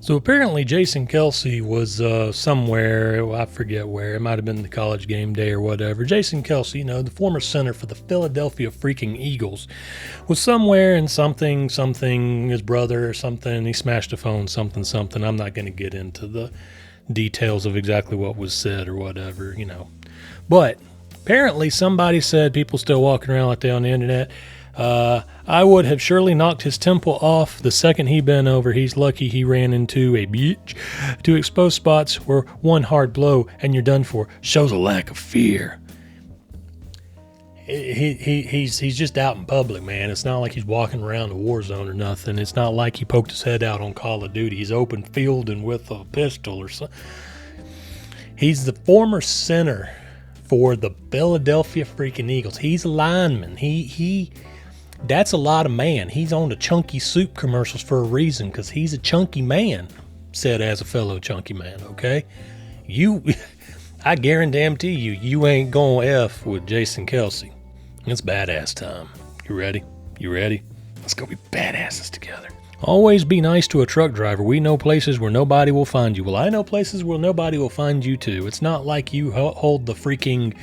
So apparently Jason Kelsey was somewhere, I forget where, it might have been the college game day or whatever. Jason Kelsey, the former center for the Philadelphia freaking Eagles, was somewhere in something, his brother or something, he smashed a phone, something. I'm not going to get into the details of exactly what was said or whatever, But apparently somebody said, people still walking around like that on the internet, I would have surely knocked his temple off the second he bent over. He's lucky he ran into a beach. To expose spots where one hard blow and you're done for shows a lack of fear. He's just out in public, man. It's not like he's walking around the war zone or nothing. It's not like he poked his head out on Call of Duty. He's open fielding with a pistol or something. He's the former center for the Philadelphia freaking Eagles. He's a lineman. That's a lot of man. He's on the chunky soup commercials for a reason, because he's a chunky man, said as a fellow chunky man, okay? I guarantee you ain't gonna F with Jason Kelsey. It's badass time. You ready? Let's go be badasses together. Always be nice to a truck driver. We know places where nobody will find you. Well, I know places where nobody will find you too. It's not like you hold the freaking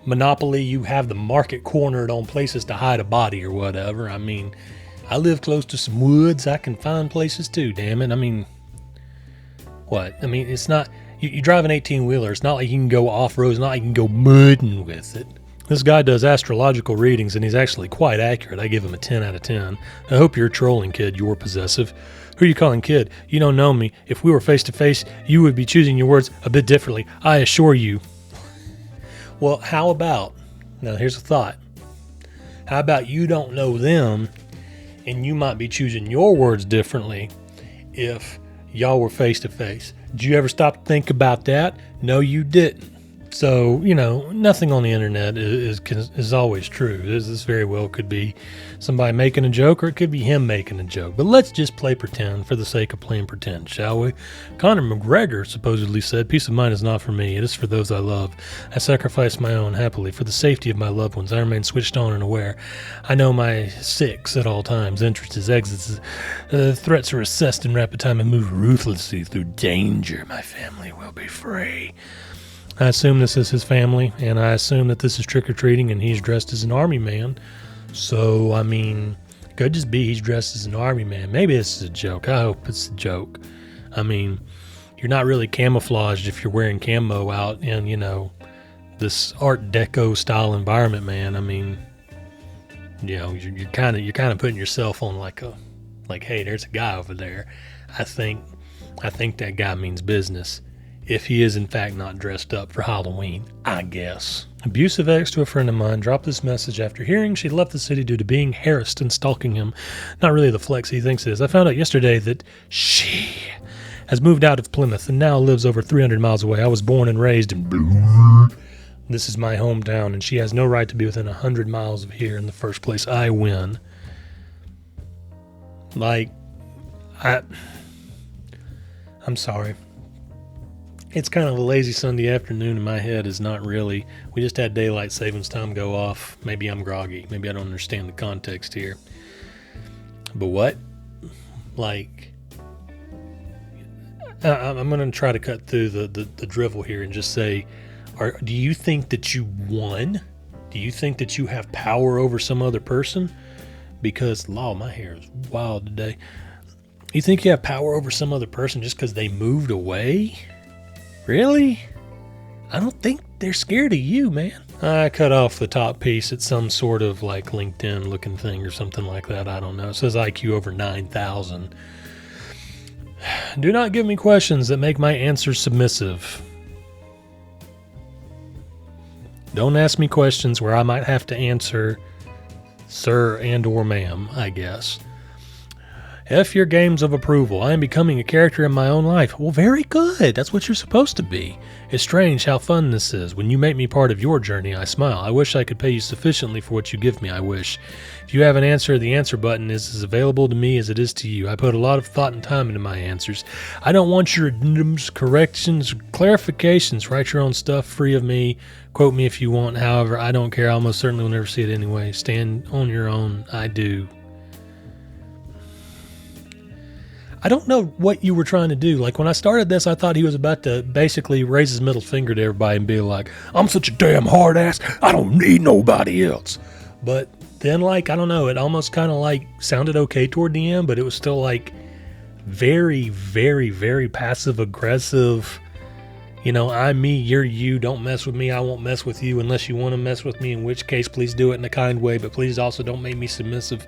monopoly. You have the market cornered on places to hide a body or whatever. I mean, I live close to some woods. I can find places too, damn it. I mean, what? I mean, it's not, you drive an 18-wheeler. It's not like you can go off-road. It's not like you can go mudding with it. This guy does astrological readings, and he's actually quite accurate. I give him a 10 out of 10. I hope you're trolling, kid. You're possessive. Who are you calling kid? You don't know me. If we were face-to-face, you would be choosing your words a bit differently. I assure you. Well, how about, now here's a thought. How about you don't know them, and you might be choosing your words differently if y'all were face-to-face? Did you ever stop to think about that? No, you didn't. So, nothing on the internet is always true. This very well could be somebody making a joke, or it could be him making a joke. But let's just play pretend for the sake of playing pretend, shall we? Conor McGregor supposedly said, "Peace of mind is not for me. It is for those I love. I sacrifice my own happily for the safety of my loved ones. I remain switched on and aware. I know my six at all times, entrances, exits. Threats are assessed in rapid time and move ruthlessly through danger. My family will be free." I assume this is his family, and I assume that this is trick-or-treating, and he's dressed as an army man. So, I mean, it could just be he's dressed as an army man. Maybe this is a joke. I hope it's a joke. I mean, you're not really camouflaged if you're wearing camo out in, this Art Deco style environment, man. I mean, you're kind of putting yourself on like, hey, there's a guy over there. I think that guy means business. If he is in fact not dressed up for Halloween, I guess. Abusive ex to a friend of mine dropped this message after hearing she left the city due to being harassed and stalking him. Not really the flex he thinks it is. I found out yesterday that she has moved out of Plymouth and now lives over 300 miles away. I was born and raised in This is my hometown, and she has no right to be within 100 miles of here in the first place. I win. I'm sorry. It's kind of a lazy Sunday afternoon, and my head is not really. We just had daylight savings time go off. Maybe I'm groggy. Maybe I don't understand the context here. But what? I'm going to try to cut through the drivel here and just say, do you think that you won? Do you think that you have power over some other person? Because, my hair is wild today. You think you have power over some other person just because they moved away? Really? I don't think they're scared of you, man. I cut off the top piece at some sort of LinkedIn looking thing or something like that. I don't know. It says IQ over 9,000. Do not give me questions that make my answers submissive. Don't ask me questions where I might have to answer sir and or ma'am, I guess. F your games of approval. I am becoming a character in my own life. Well, very good. That's what you're supposed to be. It's strange how fun this is. When you make me part of your journey, I smile. I wish I could pay you sufficiently for what you give me. I wish. If you have an answer, the answer button is as available to me as it is to you. I put a lot of thought and time into my answers. I don't want your addendums, corrections, clarifications. Write your own stuff free of me. Quote me if you want. However, I don't care. I almost certainly will never see it anyway. Stand on your own. I do. I don't know what you were trying to do. Like, when I started this, I thought he was about to basically raise his middle finger to everybody and be like, I'm such a damn hard ass, I don't need nobody else. But then, like, I don't know, it almost kind of like sounded okay toward the end, but it was still like very, very, very passive aggressive. You know, I'm me, you're you, don't mess with me, I won't mess with you unless you want to mess with me, in which case please do it in a kind way, but please also don't make me submissive.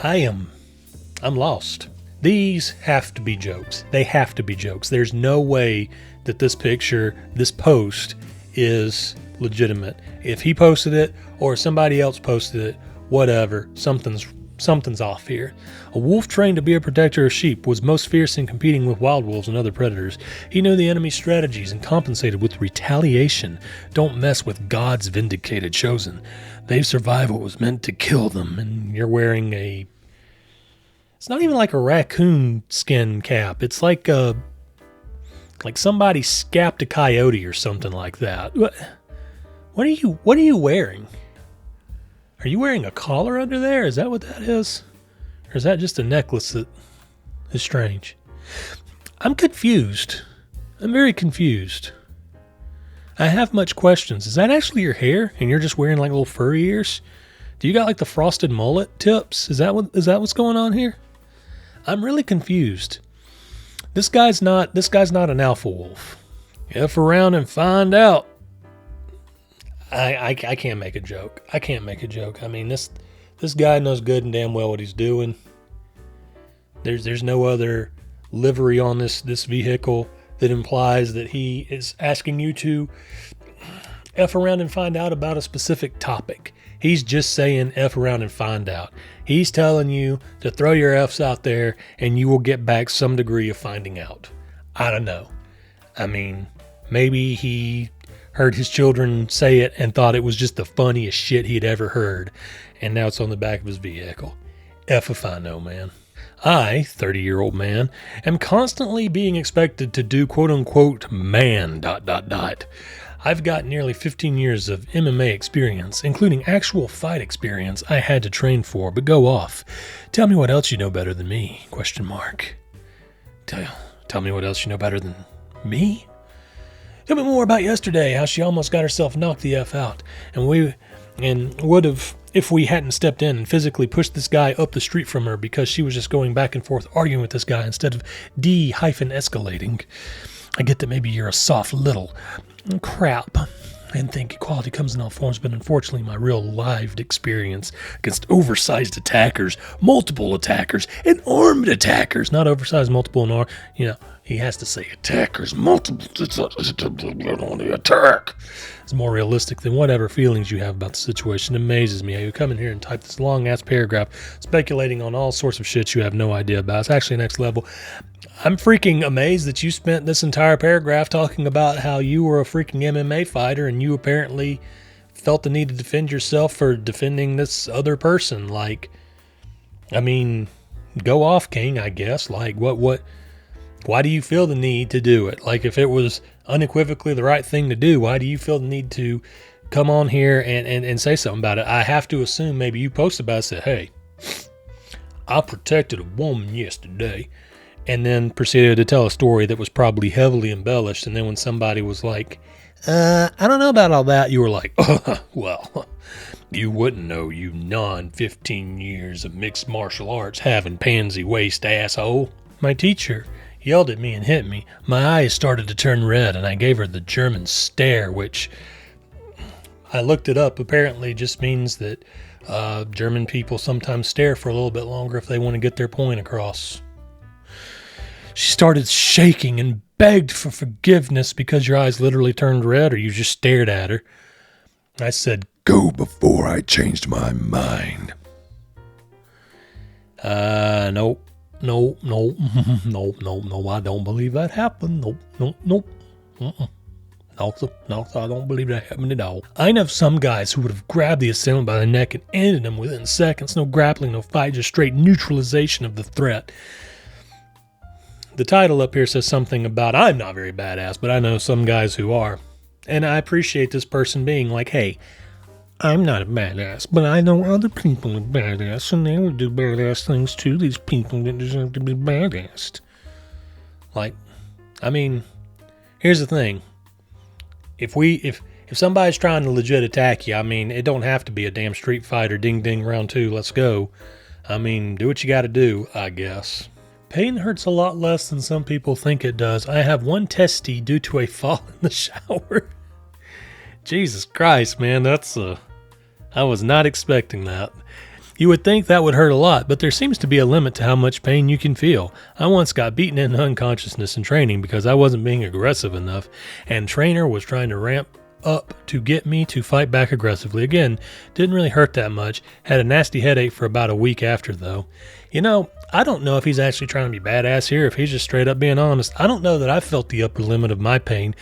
I'm lost. These have to be jokes. They have to be jokes. There's no way that this picture, this post, is legitimate. If he posted it or somebody else posted it, whatever, something's off here. A wolf trained to be a protector of sheep was most fierce in competing with wild wolves and other predators. He knew the enemy's strategies and compensated with retaliation. Don't mess with God's vindicated chosen. They survived what was meant to kill them. And you're wearing it's not even like a raccoon skin cap. It's like somebody scapped a coyote or something like that. What are you wearing? Are you wearing a collar under there? Is that what that is? Or is that just a necklace that is strange? I'm confused. I'm very confused. I have much questions. Is that actually your hair and you're just wearing like little furry ears? Do you got like the frosted mullet tips? Is that what's going on here? I'm really confused. This guy's not an alpha wolf. F around and find out. I can't make a joke. I can't make a joke. I mean, this guy knows good and damn well what he's doing. There's no other livery on this vehicle that implies that he is asking you to F around and find out about a specific topic. He's just saying F around and find out. He's telling you to throw your F's out there and you will get back some degree of finding out. I don't know. I mean, maybe he heard his children say it and thought it was just the funniest shit he'd ever heard, and now it's on the back of his vehicle. F if I know, man. I, 30-year-old man, am constantly being expected to do quote-unquote man ... I've got nearly 15 years of MMA experience, including actual fight experience I had to train for, but go off. Tell me what else you know better than me, ? Tell me what else you know better than me? Tell me more about yesterday, how she almost got herself knocked the F out, and would have if we hadn't stepped in and physically pushed this guy up the street from her because she was just going back and forth arguing with this guy instead of escalating. I get that maybe you're a soft little crap and think equality comes in all forms, but unfortunately my real lived experience against oversized attackers, multiple attackers, and armed attackers, not oversized, multiple, and armed, he has to say attackers, multiple, on the attack. It's more realistic than whatever feelings you have about the situation. It amazes me how you come in here and type this long-ass paragraph speculating on all sorts of shit you have no idea about. It's actually next level. I'm freaking amazed that you spent this entire paragraph talking about how you were a freaking MMA fighter and you apparently felt the need to defend yourself for defending this other person. Like, I mean, go off, King, I guess. Like, why do you feel the need to do it? Like, if it was unequivocally the right thing to do, why do you feel the need to come on here and say something about it? I have to assume maybe you posted about it and said, hey, I protected a woman yesterday, and then proceeded to tell a story that was probably heavily embellished. And then when somebody was like, I don't know about all that, you were like, well, you wouldn't know, you 15 years of mixed martial arts having pansy waist asshole. My teacher yelled at me and hit me. My eyes started to turn red, and I gave her the German stare, which I looked it up. Apparently just means that German people sometimes stare for a little bit longer if they want to get their point across. She started shaking and begged for forgiveness because your eyes literally turned red, or you just stared at her. I said, go before I changed my mind. Nope. No, I don't believe that happened. Nope. No, I don't believe that happened at all. I know some guys who would have grabbed the assailant by the neck and ended him within seconds. No grappling, no fight, just straight neutralization of the threat. The title up here says something about, I'm not very badass, but I know some guys who are. And I appreciate this person being like, hey, I'm not a badass, but I know other people are badass, and they would do badass things too. These people that deserve to be badass. Like, I mean, here's the thing. If somebody's trying to legit attack you, I mean, it don't have to be a damn Street Fighter ding ding round 2, let's go. I mean, do what you gotta do, I guess. Pain hurts a lot less than some people think it does. I have one testy due to a fall in the shower. Jesus Christ, man, I was not expecting that. You would think that would hurt a lot, but there seems to be a limit to how much pain you can feel. I once got beaten into unconsciousness in training because I wasn't being aggressive enough, and trainer was trying to ramp up to get me to fight back aggressively. Again, didn't really hurt that much. Had a nasty headache for about a week after, though. You know, I don't know if he's actually trying to be badass here, if he's just straight up being honest. I don't know that I felt the upper limit of my pain.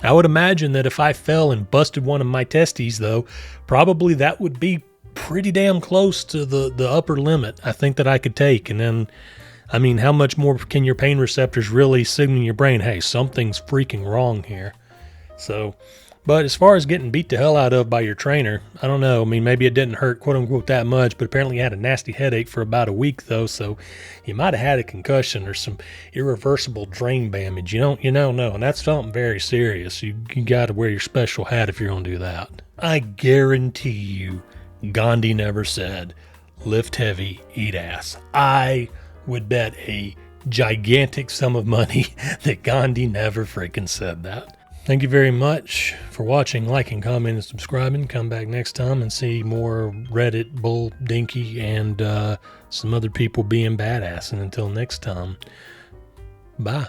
I would imagine that if I fell and busted one of my testes, though, probably that would be pretty damn close to the upper limit I think that I could take. And then, I mean, how much more can your pain receptors really signal your brain, hey, something's freaking wrong here? So, but as far as getting beat the hell out of by your trainer, I don't know. I mean, maybe it didn't hurt, quote unquote, that much, but apparently you had a nasty headache for about a week, though, so you might have had a concussion or some irreversible brain damage. You don't know, and that's something very serious. You got to wear your special hat if you're going to do that. I guarantee you, Gandhi never said, lift heavy, eat ass. I would bet a gigantic sum of money that Gandhi never freaking said that. Thank you very much for watching, liking, commenting, and subscribing. Come back next time and see more Reddit, Bull, Dinky, and some other people being badass. And until next time, bye.